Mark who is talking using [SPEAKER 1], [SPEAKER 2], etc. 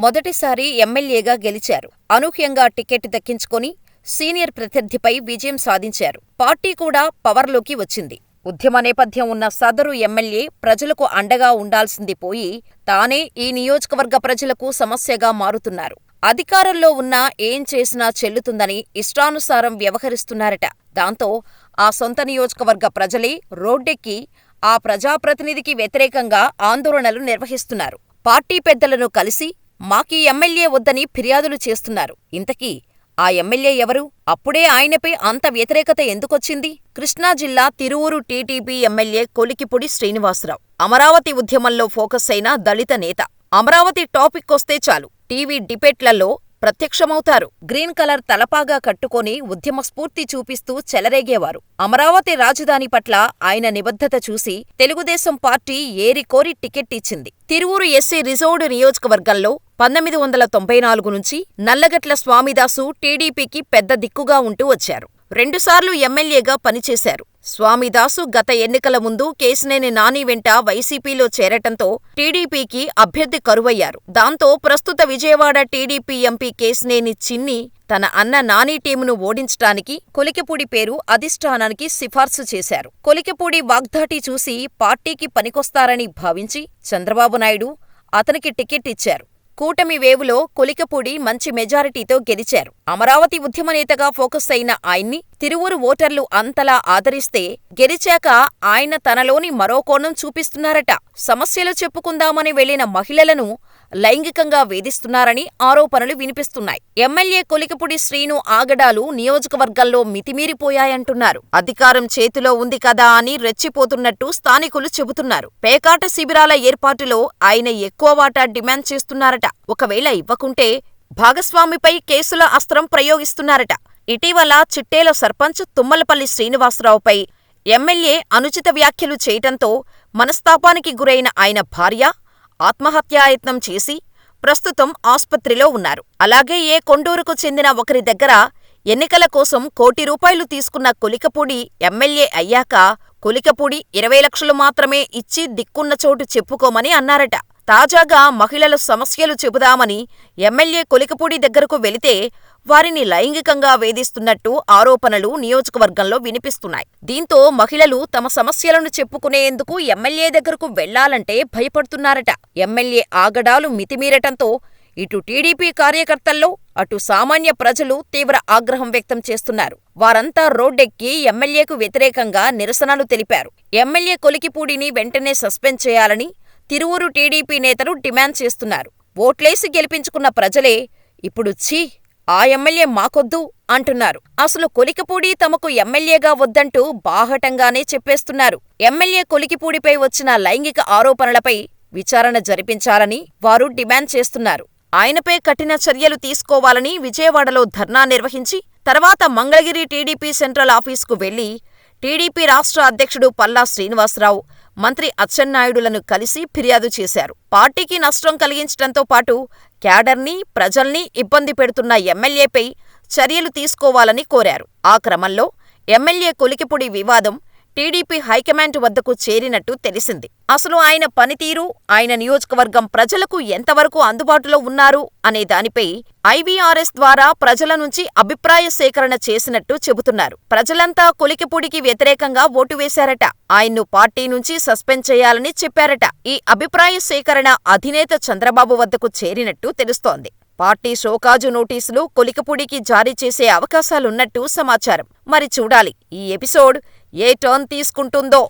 [SPEAKER 1] మొదటిసారి ఎమ్మెల్యేగా గెలిచారు. అనూహ్యంగా టికెట్ దక్కించుకొని సీనియర్ ప్రత్యర్థిపై విజయం సాధించారు. పార్టీ కూడా పవర్లోకి వచ్చింది. ఉద్యమ నేపథ్యం ఉన్న సదరు ఎమ్మెల్యే ప్రజలకు అండగా ఉండాల్సింది పోయి తానే ఈ నియోజకవర్గ ప్రజలకు సమస్యగా మారుతున్నారు. అధికారంలో ఉన్నా ఏం చేసినా చెల్లుతుందని ఇష్టానుసారం వ్యవహరిస్తున్నారట. దాంతో ఆ సొంత నియోజకవర్గ ప్రజలే రోడ్డెక్కి ఆ ప్రజాప్రతినిధికి వ్యతిరేకంగా ఆందోళనలు నిర్వహిస్తున్నారు. పార్టీ పెద్దలను కలిసి మాకీ ఎమ్మెల్యే వద్దని ఫిర్యాదులు చేస్తున్నారు. ఇంతకీ ఆ ఎమ్మెల్యే ఎవరు? అప్పుడే ఆయనపై అంత వ్యతిరేకత ఎందుకొచ్చింది? కృష్ణా జిల్లా తిరువూరు టీడీపీ ఎమ్మెల్యే కొలికిపూడి శ్రీనివాసరావు. అమరావతి ఉద్యమంలో ఫోకస్ అయిన దళిత నేత. అమరావతి టాపిక్కొస్తే చాలు టీవీ డిబేట్లలో ప్రత్యక్షమవుతారు. గ్రీన్ కలర్ తలపాగా కట్టుకొని ఉద్యమ స్ఫూర్తి చూపిస్తూ చెలరేగేవారు. అమరావతి రాజధాని పట్ల ఆయన నిబద్ధత చూసి తెలుగుదేశం పార్టీ ఏరికోరి టికెట్ ఇచ్చింది. తిరువూరు ఎస్సీ రిజర్వ్డ్ నియోజకవర్గంలో 1994 నుంచి నల్లగట్ల స్వామిదాసు టీడీపీకి పెద్ద దిక్కుగా ఉంటూ వచ్చారు. 2 సార్లు ఎమ్మెల్యేగా పనిచేశారు. స్వామిదాసు గత ఎన్నికల ముందు కేశినేని నాని వెంట వైసీపీలో చేరటంతో టీడీపీకి అభ్యర్థి కరువయ్యారు. దాంతో ప్రస్తుత విజయవాడ టీడీపీ ఎంపీ కేశినేని చిన్ని తన అన్న నాని టీమును ఓడించటానికి కొలికిపూడి పేరు అధిష్టానానికి సిఫార్సు చేశారు. కొలికిపూడి వాగ్దాటి చూసి పార్టీకి పనికొస్తారని భావించి చంద్రబాబు నాయుడు అతనికి టికెట్ ఇచ్చారు. కూటమి వేవులో కొలికిపూడి మంచి మెజారిటీతో గెలిచారు. అమరావతి ఉద్యమ నేతగా ఫోకస్ అయిన ఆయన్ని తిరువూరు ఓటర్లు అంతలా ఆదరిస్తే గెలిచాక ఆయన తనలోని మరో కోణం చూపిస్తున్నారట. సమస్యలు చెప్పుకుందామని వెళ్లిన మహిళలను లైంగికంగా వేధిస్తున్నారని ఆరోపణలు వినిపిస్తున్నాయి. ఎమ్మెల్యే కొలికిపూడి శ్రీను ఆగడాలు నియోజకవర్గంలో మితిమీరిపోయాయంటున్నారు. అధికారం చేతిలో ఉంది కదా అని రెచ్చిపోతున్నట్టు స్థానికులు చెబుతున్నారు. పేకాట శిబిరాల ఏర్పాటులో ఆయన ఎక్కువ వాటా డిమాండ్ చేస్తున్నారట. ఒకవేళ ఇవ్వకుంటే భాగస్వామిపై కేసుల అస్త్రం ప్రయోగిస్తున్నారట. ఇటీవల చిట్టేల సర్పంచ్ తుమ్మలపల్లి శ్రీనివాసరావుపై ఎమ్మెల్యే అనుచిత వ్యాఖ్యలు చేయటంతో మనస్తాపానికి గురైన ఆయన భార్య ఆత్మహత్యాయత్నం చేసి ప్రస్తుతం ఆస్పత్రిలో ఉన్నారు. అలాగే కొండూరుకు చెందిన ఒకరి దగ్గర ఎన్నికల కోసం ₹1 కోటి తీసుకున్న కొలికిపూడి ఎమ్మెల్యే అయ్యాక కొలికిపూడి 20 లక్షలు మాత్రమే ఇచ్చి దిక్కున్న చోటు చెప్పుకోమని అన్నారట. తాజాగా మహిళల సమస్యలు చెబుదామని ఎమ్మెల్యే కొలికిపూడి దగ్గరకు వెళితే వారిని లైంగికంగా వేధిస్తున్నట్టు ఆరోపణలు నియోజకవర్గంలో వినిపిస్తున్నాయి. దీంతో మహిళలు తమ సమస్యలను చెప్పుకునేందుకు ఎమ్మెల్యే దగ్గరకు వెళ్లాలంటే భయపడుతున్నారట. ఎమ్మెల్యే ఆగడాలు మితిమీరటంతో ఇటు టీడీపీ కార్యకర్తల్లో అటు సామాన్య ప్రజలు తీవ్ర ఆగ్రహం వ్యక్తం చేస్తున్నారు. వారంతా రోడ్డెక్కి ఎమ్మెల్యేకు వ్యతిరేకంగా నిరసనలు తెలిపారు. ఎమ్మెల్యే కొలికిపూడిని వెంటనే సస్పెండ్ చేయాలని తిరువూరు టీడీపీ నేతలు డిమాండ్ చేస్తున్నారు. ఓట్లేసి గెలిపించుకున్న ప్రజలే ఇప్పుడు ఛీ ఆ ఎమ్మెల్యే మాకొద్దు అంటున్నారు. అసలు కొలికిపూడి తమకు ఎమ్మెల్యేగా వద్దంటూ బాహటంగానే చెప్పేస్తున్నారు. ఎమ్మెల్యే కొలికిపూడిపై వచ్చిన లైంగిక ఆరోపణలపై విచారణ జరిపించాలని వారు డిమాండ్ చేస్తున్నారు. ఆయనపై కఠిన చర్యలు తీసుకోవాలని విజయవాడలో ధర్నా నిర్వహించి తర్వాత మంగళగిరి టీడీపీ సెంట్రల్ ఆఫీసుకు వెళ్లి టీడీపీ రాష్ట్ర అధ్యక్షుడు పల్లా శ్రీనివాసరావు, మంత్రి అచ్చెన్నాయుడులను కలిసి ఫిర్యాదు చేశారు. పార్టీకి నష్టం కలిగించడంతో పాటు క్యాడర్ని, ప్రజల్ని ఇబ్బంది పెడుతున్న ఎమ్మెల్యేపై చర్యలు తీసుకోవాలని కోరారు. ఆ క్రమంలో ఎమ్మెల్యే కొలికిపూడి వివాదం టీడీపీ హైకమాండ్ వద్దకు చేరినట్టు తెలిసింది. అసలు ఆయన పనితీరు, ఆయన నియోజకవర్గం ప్రజలకు ఎంతవరకు అందుబాటులో ఉన్నారు అనే దానిపై ఐవీఆర్ఎస్ ద్వారా ప్రజల నుంచి అభిప్రాయ సేకరణ చేసినట్టు చెబుతున్నారు. ప్రజలంతా కొలికిపూడికి వ్యతిరేకంగా ఓటు వేశారట. ఆయన్ను పార్టీ నుంచి సస్పెండ్ చేయాలని చెప్పారట. ఈ అభిప్రాయ సేకరణ అధినేత చంద్రబాబు వద్దకు చేరినట్టు తెలుస్తోంది. పార్టీ షోకాజు నోటీసులు కొలికిపూడికి జారీ చేసే అవకాశాలున్నట్టు సమాచారం. మరి చూడాలి ఈ ఎపిసోడ్ ఏ టర్న్ తీసుకుంటుందో.